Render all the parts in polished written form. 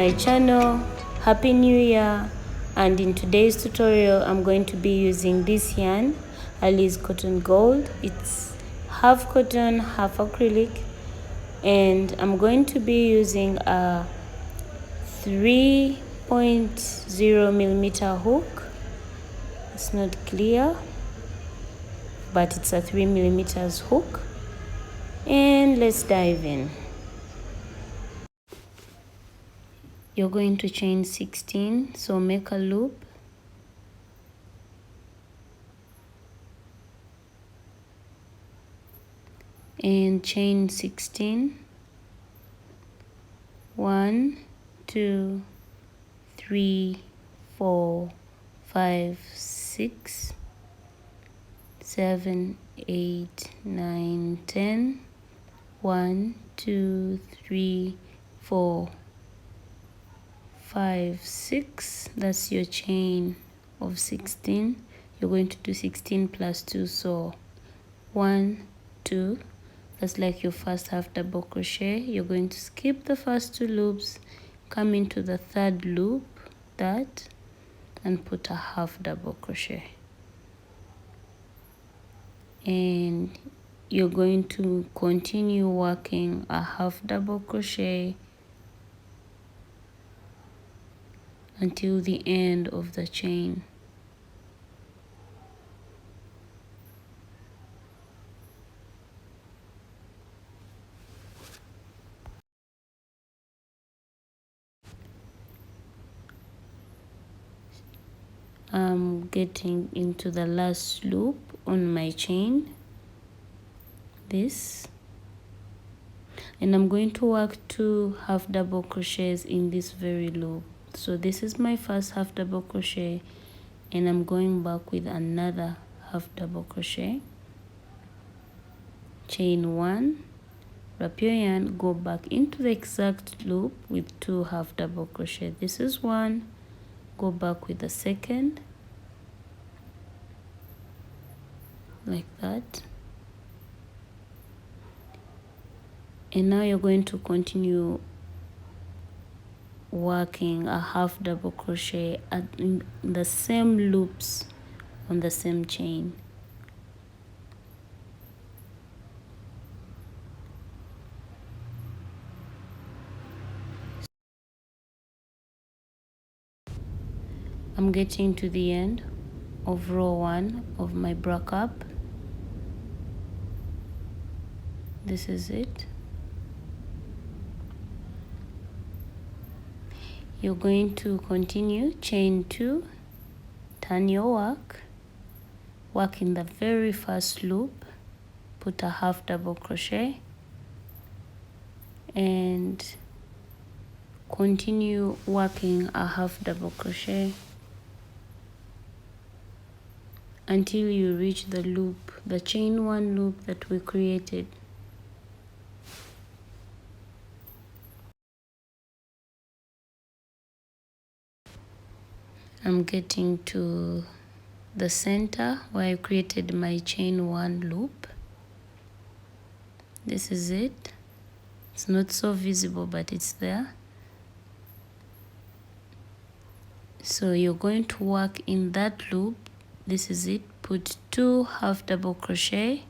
my channel. Happy New Year! And in today's tutorial I'm going to be using this yarn, Alize Cotton Gold. It's half cotton, half acrylic, and I'm going to be using a 3.0mm hook. It's not clear, but it's a 3mm hook, and let's dive in. You're going to chain 16, so make a loop and chain 16. 1, 2, 3, 4, 5, 6, 7, 8, 9, 10. 1, 2, 3, 4, 5, 6. That's your chain of 16. You're going to do 16 plus 2, so 1, 2. That's like your first half double crochet. You're going to skip the first 2 loops, come into the third loop, that, and put a half double crochet. And you're going to continue working a half double crochet until the end of the chain. I'm getting into the last loop on my chain, this, and I'm going to work 2 half double crochets in this very loop. So this is my first half double crochet, and I'm going back with another half double crochet, chain 1, wrap your yarn, go back into the exact loop with 2 half double crochet. This is 1, go back with the second, like that, and now you're going to continue working a half double crochet in the same loops on the same chain. I'm getting to the end of row 1 of my break-up. This is it. You're going to continue chain 2, turn your work, work in the very first loop, put a half double crochet, and continue working a half double crochet until you reach the loop, the chain 1 loop that we created. I'm getting to the center where I created my chain 1 loop. This is it. It's not so visible, but it's there. So you're going to work in that loop. This is it. Put 2 half double crochet.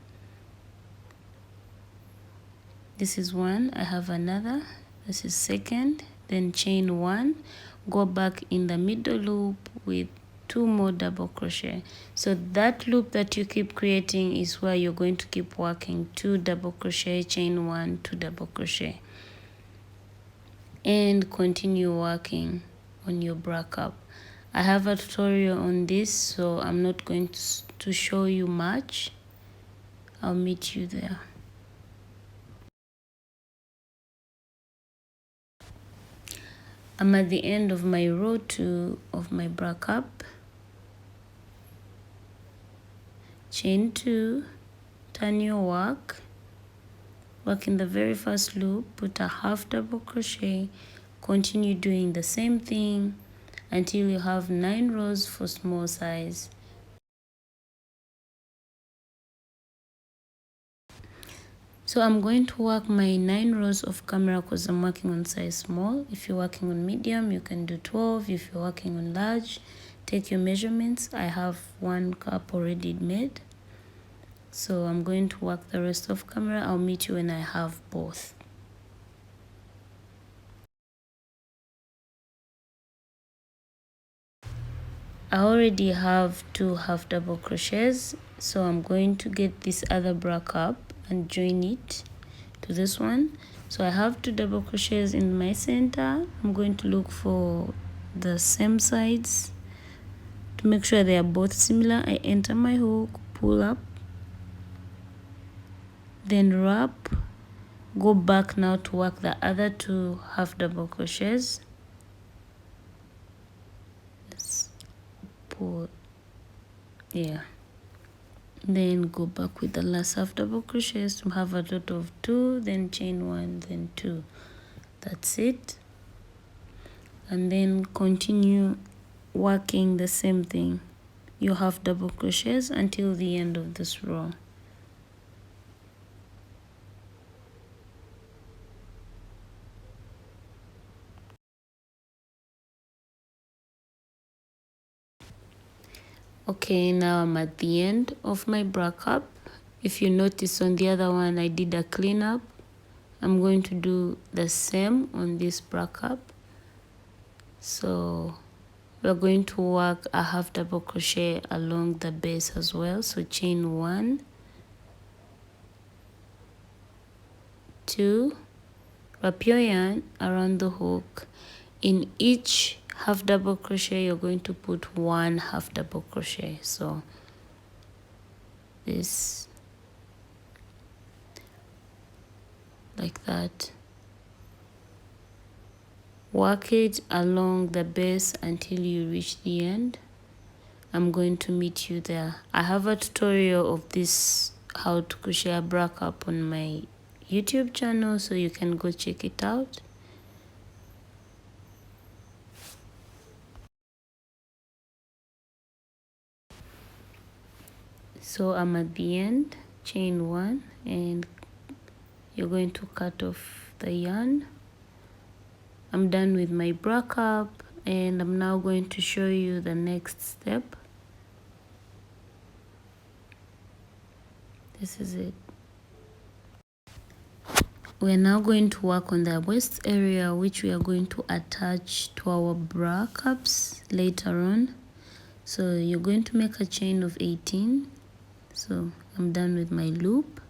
This is 1. I have another. This is second. Then chain 1. Go back in the middle loop with 2 more double crochet. So that loop that you keep creating is where you're going to keep working 2 double crochet, chain 1, 2 double crochet, and continue working on your break-up. I have a tutorial on this, so I'm not going to show you much. I'll meet you there. I'm at the end of my row 2 of my break-up. Chain 2, turn your work, work in the very first loop, put a half double crochet, continue doing the same thing until you have 9 rows for small size. So I'm going to work my 9 rows of camera because I'm working on size small. If you're working on medium, you can do 12. If you're working on large, take your measurements. I have 1 cup already made. So I'm going to work the rest of camera. I'll meet you when I have both. I already have 2 half double crochets, so I'm going to get this other bra cup and join it to this one. So I have 2 double crochets in my center. I'm going to look for the same sides to make sure they are both similar. I enter my hook, pull up, then wrap, go back now to work the other 2 half double crochets. Let's pull, yeah, then go back with the last half double crochets to have a total of 2, then chain 1, then 2. That's it. And then continue working the same thing, you have double crochets until the end of this row. Okay, now I'm at the end of my bra cup. If you notice on the other one I did a cleanup, I'm going to do the same on this bra cup. So we're going to work a half double crochet along the base as well. So chain 1, 2, wrap your yarn around the hook. In each half double crochet you're going to put 1 half double crochet. So this, like that. Work it along the base until you reach the end. I'm going to meet you there. I have a tutorial of this, how to crochet a bra cup, on my YouTube channel, so you can go check it out. So I'm at the end, chain 1, and you're going to cut off the yarn. I'm done with my bra cup, and I'm now going to show you the next step. This is it. We're now going to work on the waist area, which we are going to attach to our bra cups later on. So you're going to make a chain of 18. So I'm done with my loop.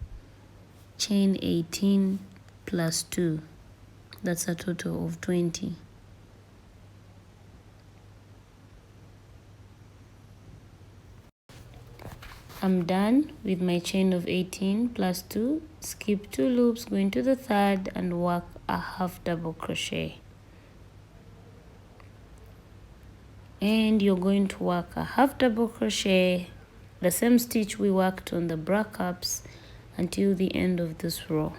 Chain 18 plus 2. That's a total of 20. I'm done with my chain of 18 plus 2. Skip 2 loops, go into the third and work a half double crochet. And you're going to work a half double crochet, the same stitch we worked on the bra cups, until the end of this row.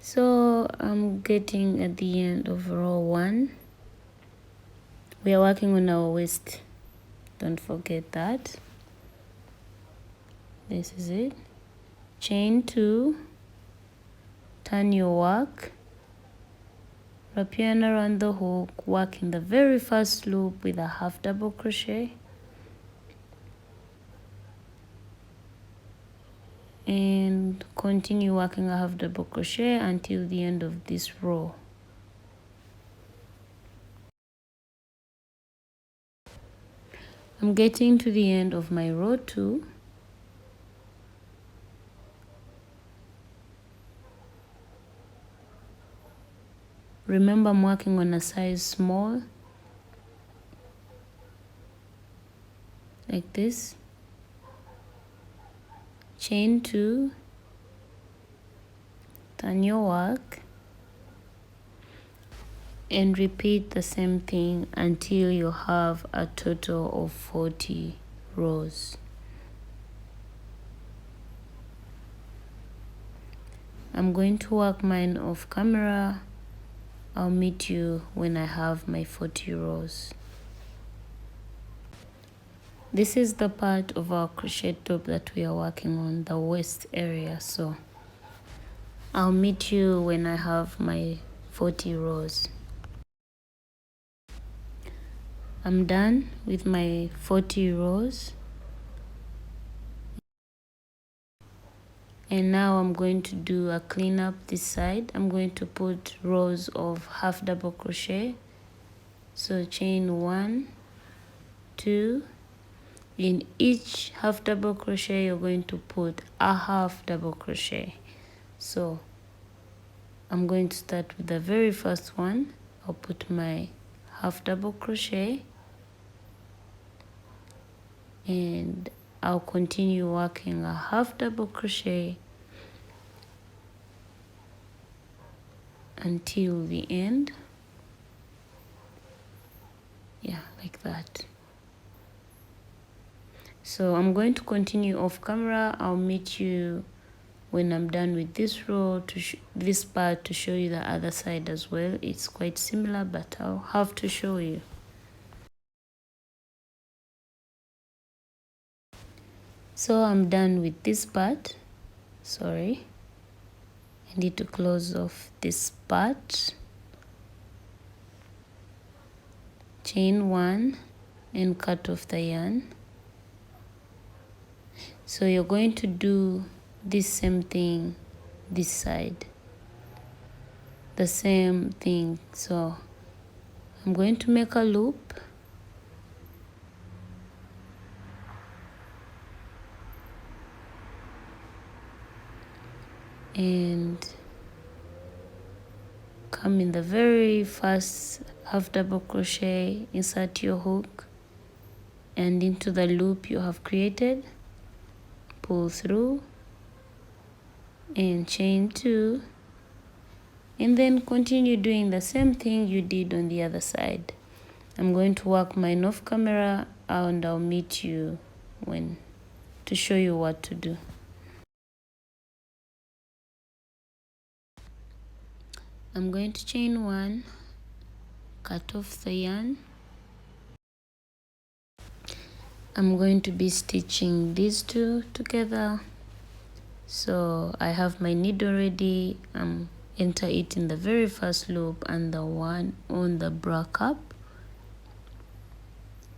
So I'm getting at the end of row 1. We are working on our waist, don't forget that. This is it. Chain 2, turn your work, wrap yarn around the hook, work in the very first loop with a half double crochet, and continue working a half double crochet until the end of this row. I'm getting to the end of my row 2. Remember, I'm working on a size small, like this. Chain 2, turn your work, and repeat the same thing until you have a total of 40 rows. I'm going to work mine off camera I'll meet you when I have my 40 rows. This is the part of our crochet top that we are working on, the waist area. So I'll meet you when I have my 40 rows. I'm done with my 40 rows. And now I'm going to do a clean up this side. I'm going to put rows of half double crochet. So chain 1, 2. In each half double crochet you're going to put a half double crochet. So I'm going to start with the very first one. I'll put my half double crochet and I'll continue working a half double crochet until the end. Yeah, like that. So I'm going to continue off camera. I'll meet you when I'm done with this row, this part, to show you the other side as well. It's quite similar, but I'll have to show you. So I'm done with this part. Sorry, I need to close off this part. Chain 1 and cut off the yarn. So you're going to do this same thing this side, the same thing. So I'm going to make a loop and come in the very first half double crochet, insert your hook and into the loop you have created, pull through and chain 2, and then continue doing the same thing you did on the other side. I'm going to work mine off camera and I'll meet you when to show you what to do. I'm going to chain 1, cut off the yarn. I'm going to be stitching these two together. So I have my needle ready. Enter it in the very first loop and the one on the bra cup.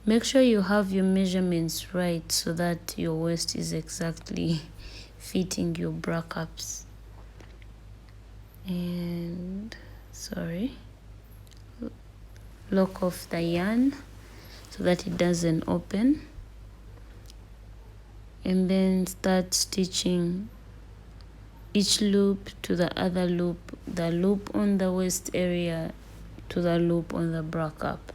Make sure you have your measurements right so that your waist is exactly fitting your bra cups. And lock off the yarn so that it doesn't open, and then start stitching each loop to the other loop, the loop on the waist area to the loop on the bra cup.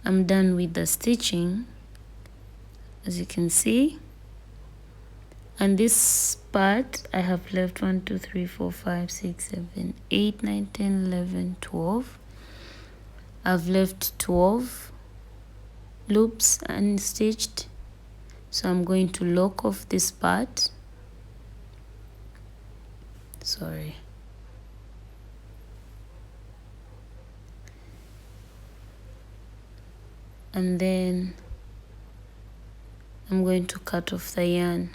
I'm done with the stitching, as you can see. And this part I have left 1, 2, 3, 4, 5, 6, 7, 8, 9, 10, 11, 12. I've left 12 loops unstitched. So I'm going to lock off this part. And then I'm going to cut off the yarn.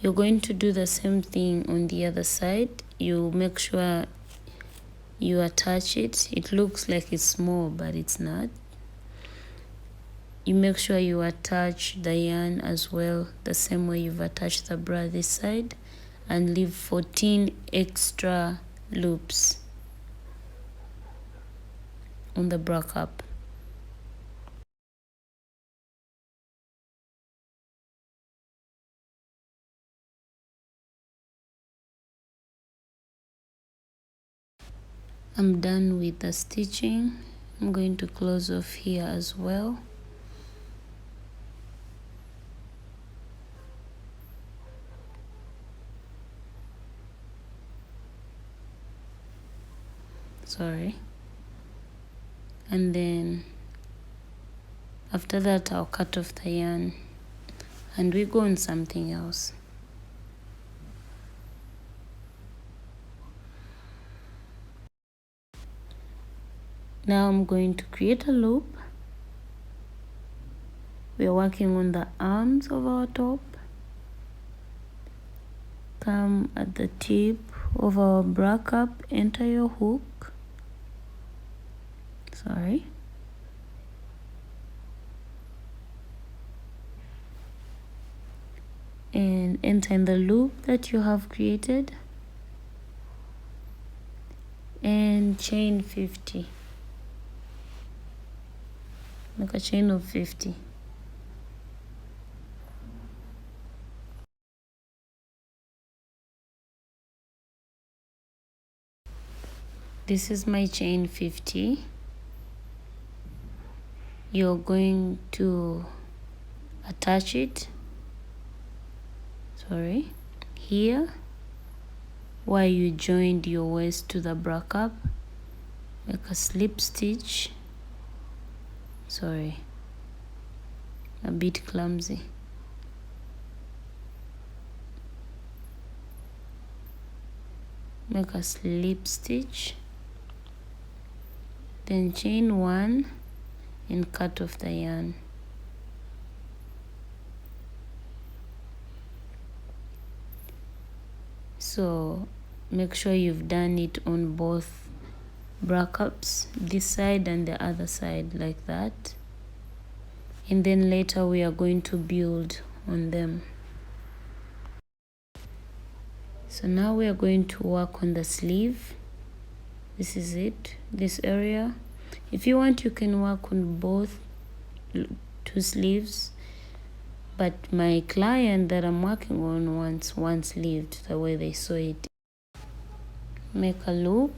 You're going to do the same thing on the other side. You make sure you attach it. It looks like it's small, but it's not. You make sure you attach the yarn as well, the same way you've attached the bra this side, and leave 14 extra loops on the bra cup. I'm done with the stitching. I'm going to close off here as well. Sorry. And then after that I'll cut off the yarn and we go on something else. Now I'm going to create a loop. We are working on the arms of our top. Come at the tip of our bra cup, enter your hook. Sorry. And enter in the loop that you have created. And chain 50. Make a chain of 50. This is my chain 50. You're going to attach it, here where you joined your waist to the bra cup. Make a slip stitch. A bit clumsy. Make a slip stitch, then chain 1 and cut off the yarn. So make sure you've done it on both bra cups, this side and the other side, like that. And then later we are going to build on them. So now we are going to work on the sleeve. This is it, this area. If you want, you can work on both 2 sleeves, but my client that I'm working on wants one sleeved the way they saw it. Make a loop.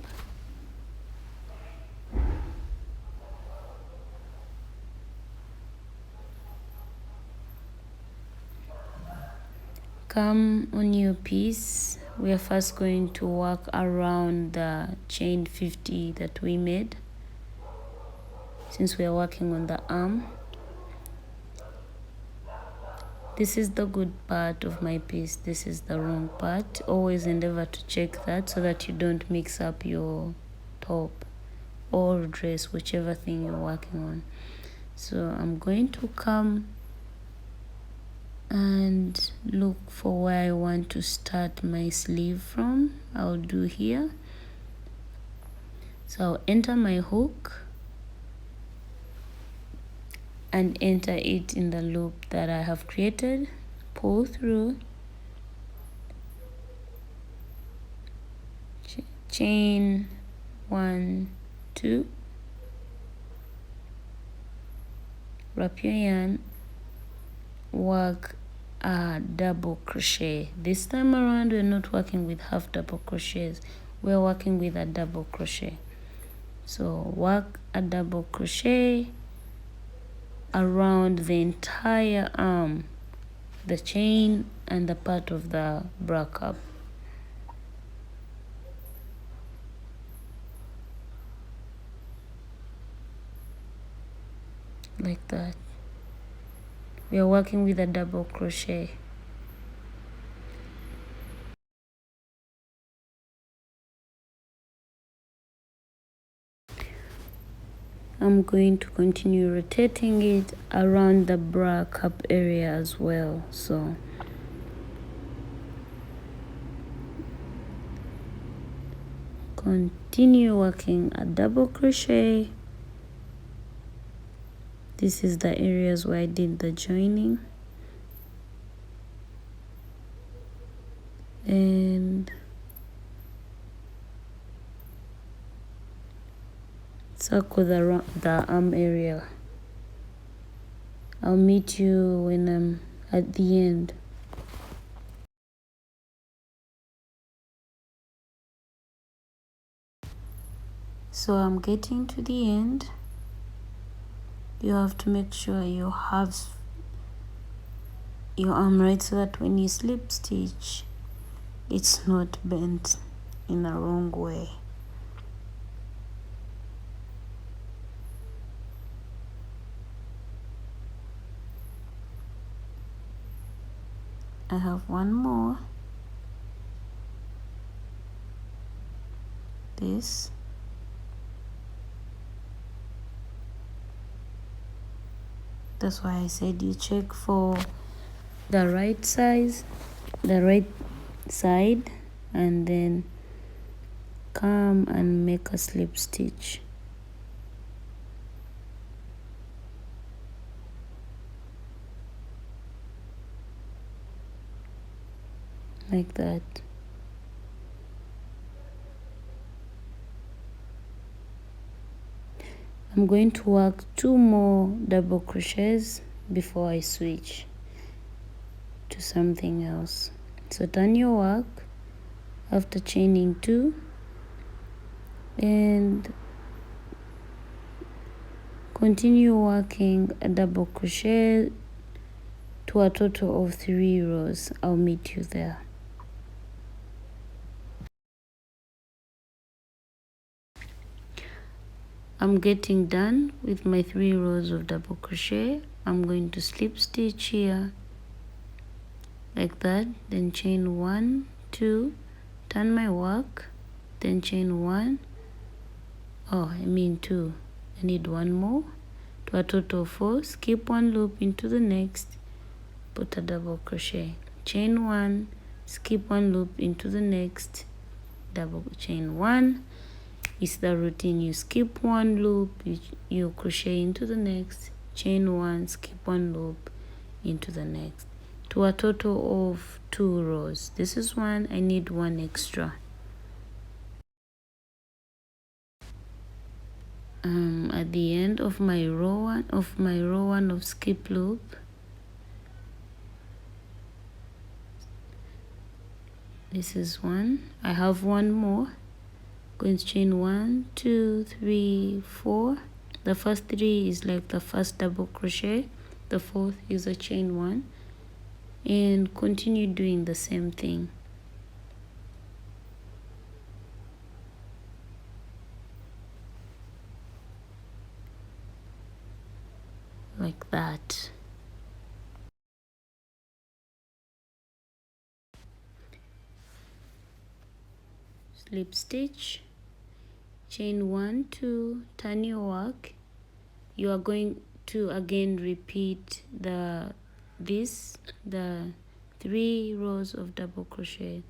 Come on your piece. We are first going to work around the chain 50 that we made, since we are working on the arm. This is the good part of my piece, this is the wrong part. Always endeavor to check that so that you don't mix up your top or dress, whichever thing you're working on. So I'm going to come and look for where I want to start my sleeve from. I'll do here. So I'll enter my hook and enter it in the loop that I have created. Pull through, chain 1, 2, wrap your yarn, work a double crochet. This time around we're not working with half double crochets, we're working with a double crochet. So work a double crochet around the entire arm, the chain and the part of the bra cup, like that. We are working with a double crochet. I'm going to continue rotating it around the bra cup area as well. So continue working a double crochet. This is the areas where I did the joining. And circle the arm area. I'll meet you when I'm at the end. So I'm getting to the end. You have to make sure you have your arm right so that when you slip stitch, it's not bent in a wrong way. I have one more. This. That's why I said you check for the right size, the right side, and then come and make a slip stitch like that. I'm going to work 2 more double crochets before I switch to something else. So turn your work after chaining 2 and continue working a double crochet to a total of 3 rows. I'll meet you there. I'm getting done with my 3 rows of double crochet. I'm going to slip stitch here like that, then chain 1, 2, turn my work, then chain 1, oh I mean 2, I need 1 more, to a total of 4, skip 1 loop into the next, put a double crochet, chain 1, skip 1 loop into the next, double chain 1. It's the routine. You skip 1 loop, you crochet into the next, chain 1, skip 1 loop into the next, to a total of 2 rows. This is 1, I need 1 extra. At the end of my row 1 of skip loop, this is 1, I have 1 more, going to chain 1, 2, 3, 4. The first 3 is like the first double crochet, the 4th is a chain 1, and continue doing the same thing like that. Slip stitch, chain 1, 2, turn your work. You are going to again repeat the 3 rows of double crochet,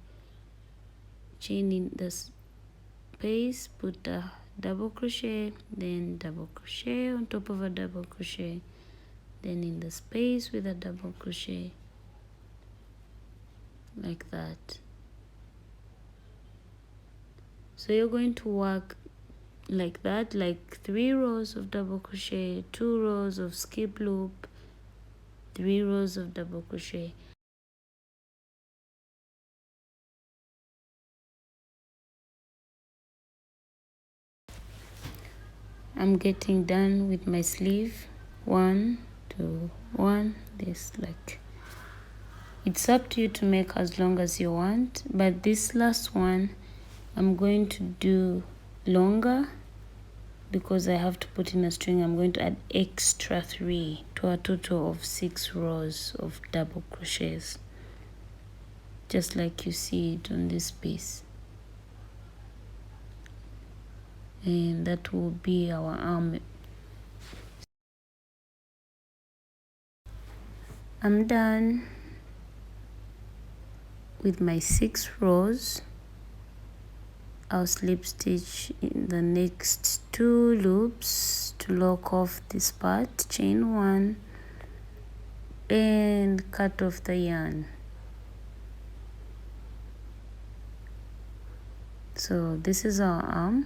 chain in the space, put a double crochet, then double crochet on top of a double crochet, then in the space with a double crochet like that. So you're going to work like that, like 3 rows of double crochet, 2 rows of skip loop, 3 rows of double crochet. I'm getting done with my sleeve. 1, 2, 1. This, like, it's up to you to make as long as you want, but this last one I'm going to do longer because I have to put in a string. I'm going to add extra 3 to a total of 6 rows of double crochets, just like you see it on this piece. And that will be our arm. I'm done with my 6 rows. I'll slip stitch in the next 2 loops to lock off this part, chain 1 and cut off the yarn. So this is our arm.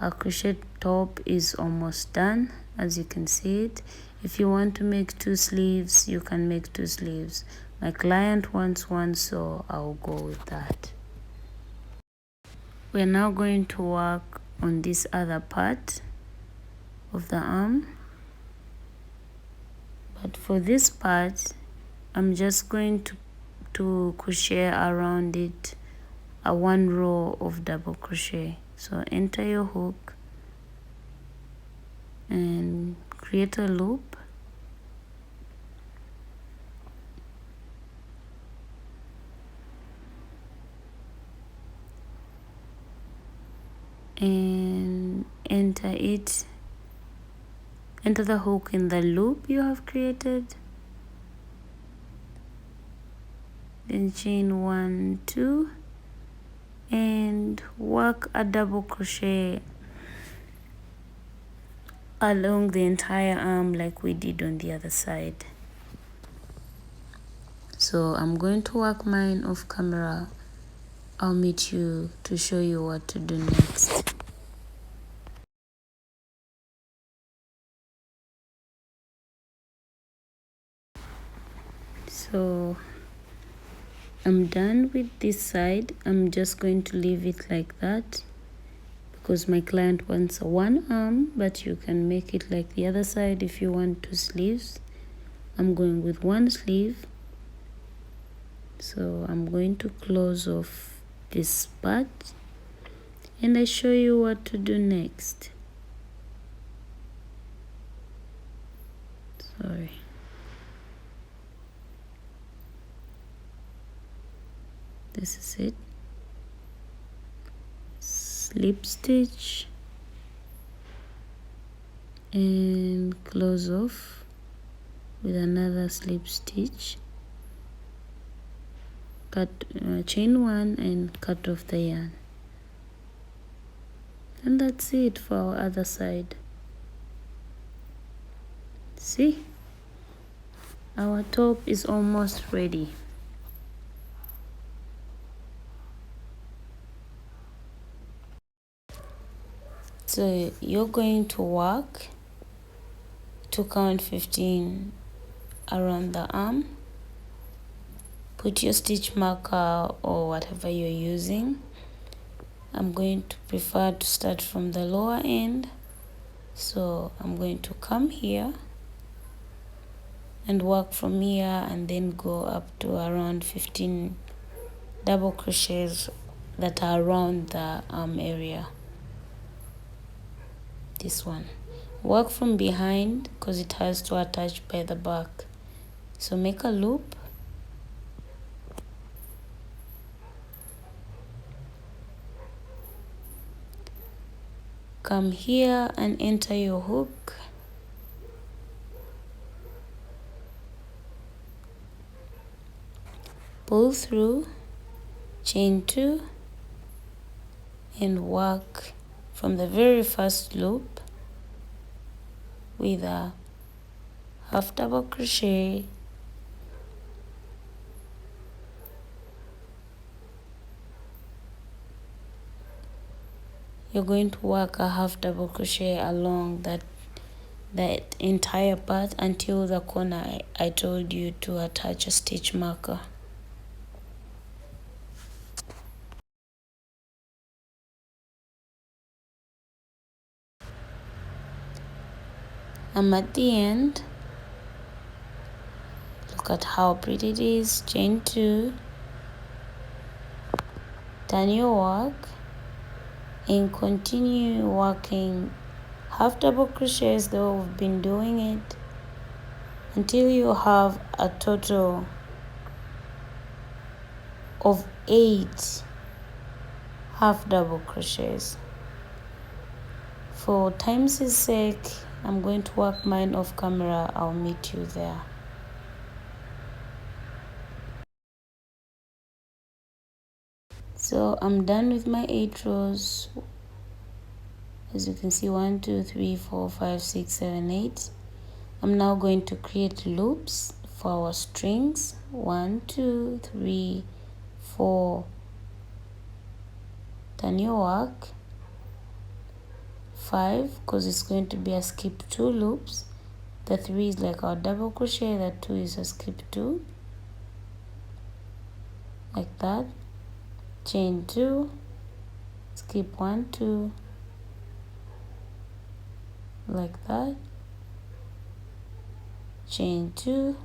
Our crochet top is almost done, as you can see it. If you want to make 2 sleeves, you can make 2 sleeves. My client wants 1, so I'll go with that. We're now going to work on this other part of the arm. But for this part, I'm just going to crochet around it a 1 row of double crochet. So enter your hook and create a loop, and enter the hook in the loop you have created, then chain 1, 2, and work a double crochet along the entire arm like we did on the other side. So I'm going to work mine off camera. I'll meet you to show you what to do next. So I'm done with this side. I'm just going to leave it like that because my client wants one arm, but you can make it like the other side if you want 2 sleeves. I'm going with 1 sleeve. So I'm going to close off this part and I show you what to do next. Sorry. This is it. Slip stitch and close off with another slip stitch. Cut chain 1 and cut off the yarn. And that's it for our other side. See? Our top is almost ready. So you're going to work to count 15 around the arm. Put your stitch marker or whatever you're using. I'm going to prefer to start from the lower end. So I'm going to come here and work from here and then go up to around 15 double crochets that are around the arm area. This one. Work from behind because it has to attach by the back. So make a loop. Come here and enter your hook. Pull through, chain 2, and work from the very first loop with a half double crochet, you're going to work a half double crochet along that entire part until the corner I told you to attach a stitch marker. I'm at the end. Look at how pretty it is. Chain 2, turn your work and continue working half double crochets the way we've been doing it until you have a total of 8 half double crochets. For time's sake, I'm going to work mine off camera. I'll meet you there. So I'm done with my 8 rows. As you can see, 1, 2, 3, 4, 5, 6, 7, 8. I'm now going to create loops for our strings. 1, 2, 3, 4. Turn your work. 5, because it's going to be a skip 2 loops. The 3 is like our double crochet, the 2 is a skip 2, like that. Chain 2, skip 1, 2, like that, chain 2,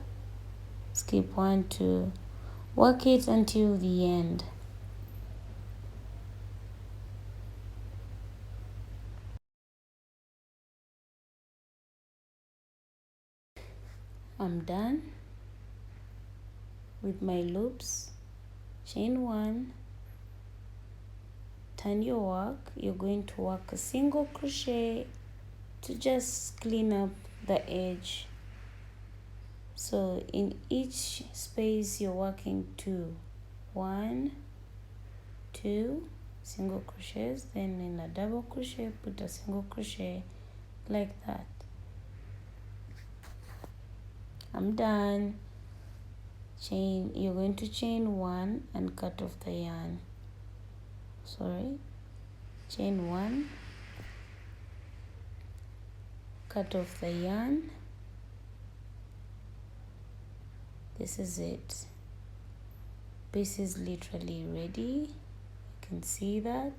skip 1, 2, work it until the end. I'm done with my loops. Chain 1, turn your work. You're going to work a single crochet to just clean up the edge. So in each space you're working 2, 1, 2 single crochets, then in a double crochet put a single crochet, like that. I'm done. You're going to chain 1 and cut off the yarn. Chain 1, cut off the yarn. This is it. Piece is literally ready. You can see that.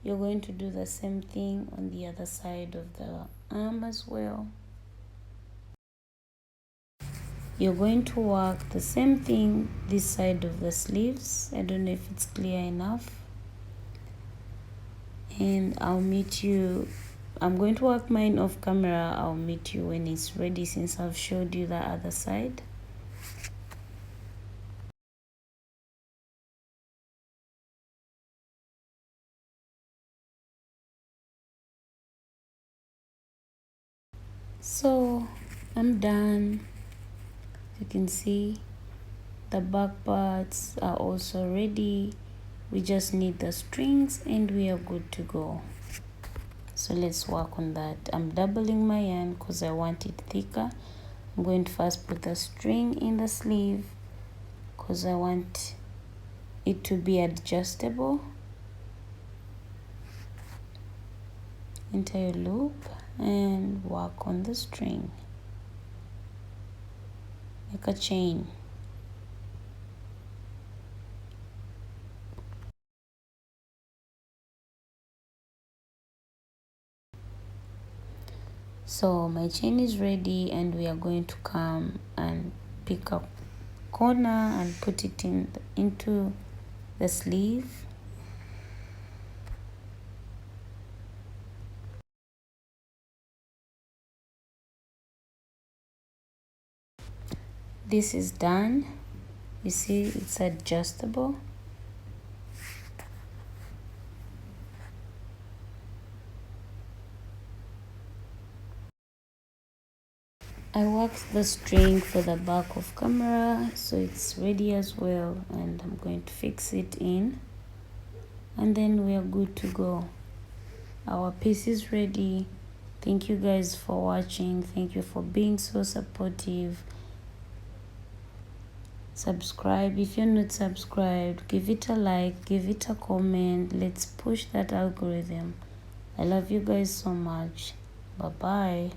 You're going to do the same thing on the other side of the arm as well. You're going to work the same thing this side of the sleeves. I don't know if it's clear enough. And I'll meet you. I'm going to work mine off camera. I'll meet you when it's ready, since I've showed you the other side. So I'm done. You can see the back parts are also ready. We just need the strings and we are good to go. So let's work on that. I'm doubling my yarn because I want it thicker. I'm going to first put the string in the sleeve because I want it to be adjustable. Enter your loop and work on the string. Make a chain. So my chain is ready and we are going to come and pick up corner and put it into the sleeve. This is done. You see it's adjustable. I worked the string for the back of camera, so it's ready as well, and I'm going to fix it in, and then we are good to go. Our piece is ready. Thank you guys for watching. Thank you for being so supportive. Subscribe if you're not subscribed. Give it a like, give it a comment. Let's push that algorithm. I love you guys so much. Bye bye.